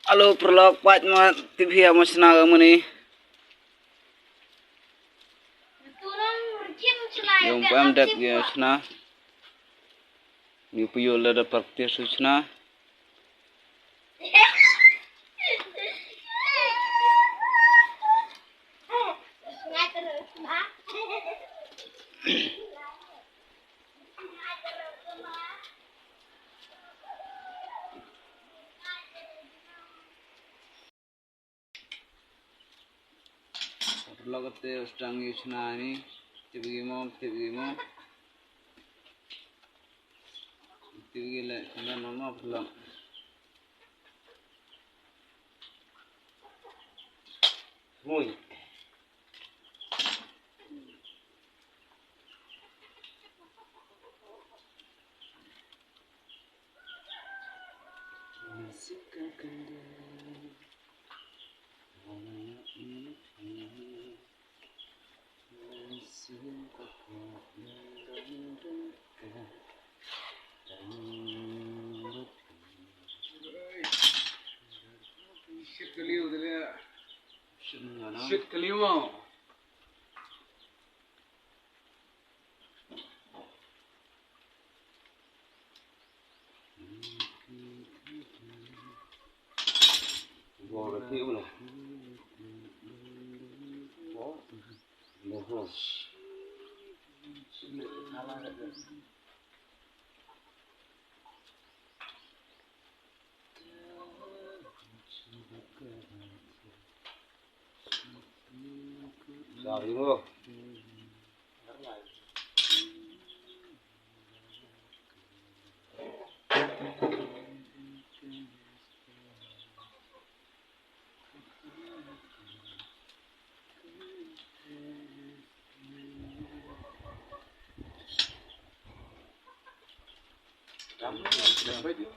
Halo perlok pat ma TV mas na muni. Yung pamdak ya sna. Ni puyul ada praktis sna. Perlok stang sna ni. Tibigi mo. Tibigi le sna mama perlok. Muy. Shit kelima. Gua reti ulah. Oh. Mohon. Salah saja. Dari mo. Kamu dapat itu?